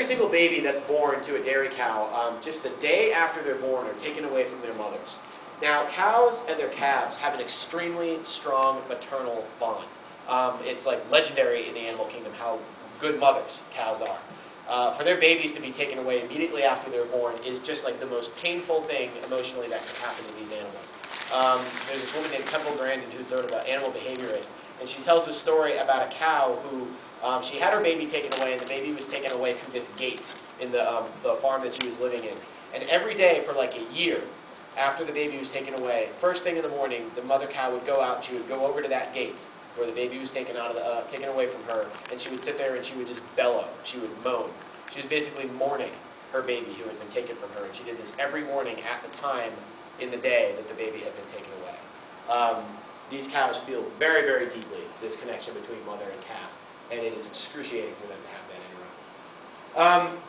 every single baby that's born to a dairy cow, just the day after they're born, are taken away from their mothers. Now, cows and their calves have an extremely strong maternal bond. It's like legendary in the animal kingdom how good mothers cows are. For their babies to be taken away immediately after they're born is just like the most painful thing emotionally that can happen to these animals. There's this woman named Temple Grandin who's sort of an animal behaviorist, and she tells a story about a cow who she had her baby taken away, and the baby was taken away through this gate in the farm that she was living in. And every day for like a year, after the baby was taken away, first thing in the morning, the mother cow would go out and she would go over to that gate where the baby was taken away from her, and she would sit there and she would just bellow. She would moan. She was basically mourning her baby who had been taken from her, and she did this every morning at the time in the day that the baby had been taken away. These cows feel very, very deeply this connection between mother and calf, and it is excruciating for them to have that interrupt.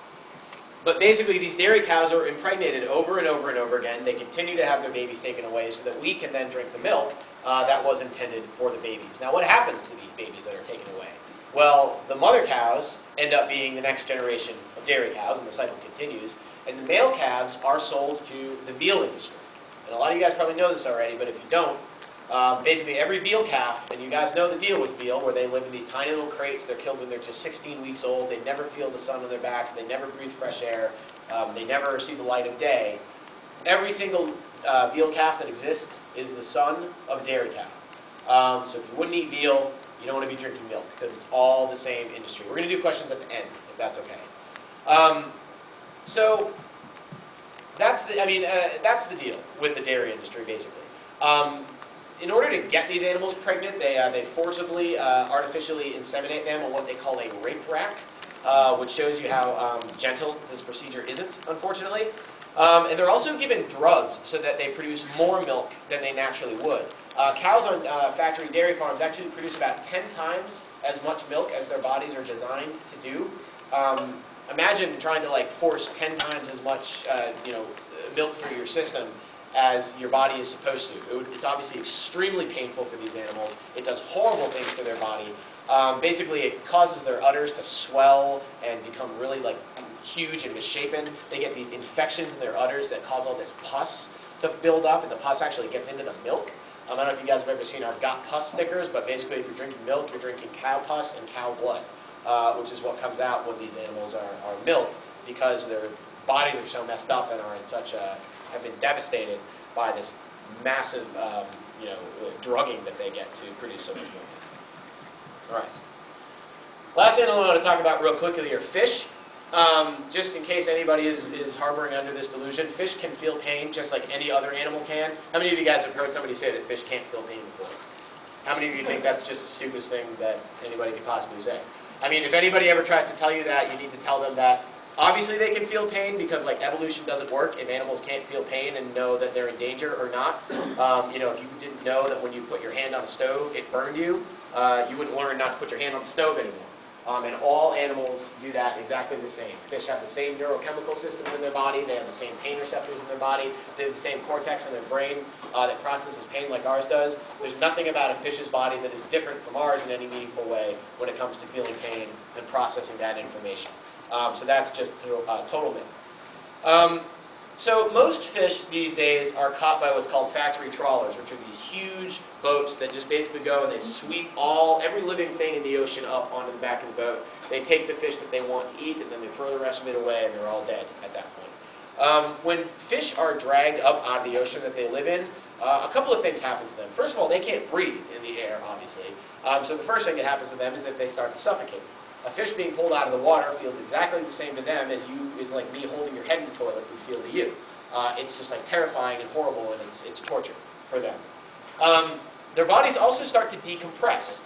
But basically, these dairy cows are impregnated over and over and over again. They continue to have their babies taken away so that we can then drink the milk that was intended for the babies. Now, what happens to these babies that are taken away? Well, the mother cows end up being the next generation of dairy cows, and the cycle continues. And the male calves are sold to the veal industry. And a lot of you guys probably know this already, but if you don't, basically every veal calf, and you guys know the deal with veal, where they live in these tiny little crates. They're killed when they're just 16 weeks old. They never feel the sun on their backs. They never breathe fresh air. They never see the light of day. Every single veal calf that exists is the son of a dairy cow. So if you wouldn't eat veal, you don't want to be drinking milk, because it's all the same industry. We're going to do questions at the end, if that's okay. So that's the deal with the dairy industry, basically. In order to get these animals pregnant, they forcibly, artificially inseminate them on what they call a rape rack, which shows you how gentle this procedure isn't, unfortunately. And they're also given drugs so that they produce more milk than they naturally would. Cows on factory dairy farms actually produce about 10 times as much milk as their bodies are designed to do. Imagine trying to force 10 times as much milk through your system as your body is supposed to. It's obviously extremely painful for these animals. It does horrible things to their body. Basically, it causes their udders to swell and become really huge and misshapen. They get these infections in their udders that cause all this pus to build up, and the pus actually gets into the milk. I don't know if you guys have ever seen our Got Pus stickers, but basically if you're drinking milk, you're drinking cow pus and cow blood, which is what comes out when these animals are milked, because their bodies are so messed up and are in such have been devastated by this massive drugging that they get to produce so much milk. All right. Last animal I want to talk about real quickly are fish. Just in case anybody is harboring under this delusion, fish can feel pain just like any other animal can. How many of you guys have heard somebody say that fish can't feel pain before? How many of you think that's just the stupidest thing that anybody could possibly say? I mean, if anybody ever tries to tell you that, you need to tell them that obviously they can feel pain, because evolution doesn't work if animals can't feel pain and know that they're in danger or not. If you didn't know that when you put your hand on a stove, it burned you, you wouldn't learn not to put your hand on the stove anymore. And all animals do that exactly the same. Fish have the same neurochemical systems in their body. They have the same pain receptors in their body. They have the same cortex in their brain that processes pain like ours does. There's nothing about a fish's body that is different from ours in any meaningful way when it comes to feeling pain and processing that information. So that's just a total myth. So most fish these days are caught by what's called factory trawlers, which are these huge boats that just basically go and they sweep every living thing in the ocean up onto the back of the boat. They take the fish that they want to eat, and then they throw the rest of it away, and they're all dead at that point. When fish are dragged up out of the ocean that they live in, a couple of things happen to them. First of all, they can't breathe in the air, obviously. So the first thing that happens to them is that they start to suffocate. A fish being pulled out of the water feels exactly the same to them as like me holding your head in the toilet would feel to you. It's just terrifying and horrible, and it's torture for them. Their bodies also start to decompress.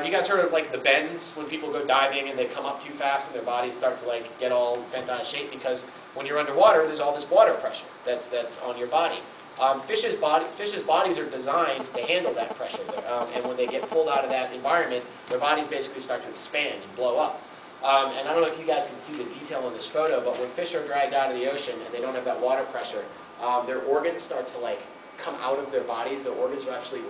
You guys heard of the bends when people go diving and they come up too fast and their bodies start to get all bent out of shape, because when you're underwater, there's all this water pressure that's on your body. Fish's bodies are designed to handle that pressure, and when they get pulled out of that environment, their bodies basically start to expand and blow up. And I don't know if you guys can see the detail in this photo, but when fish are dragged out of the ocean and they don't have that water pressure, their organs start to come out of their bodies. Their organs will actually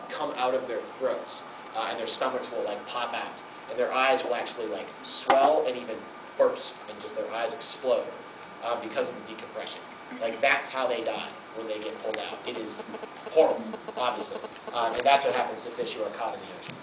come out of their throats, and their stomachs will pop out, and their eyes will actually swell and even burst and just their eyes explode because of the decompression. Like, that's how they die when they get pulled out. It is horrible, obviously. And that's what happens to fish who are caught in the ocean.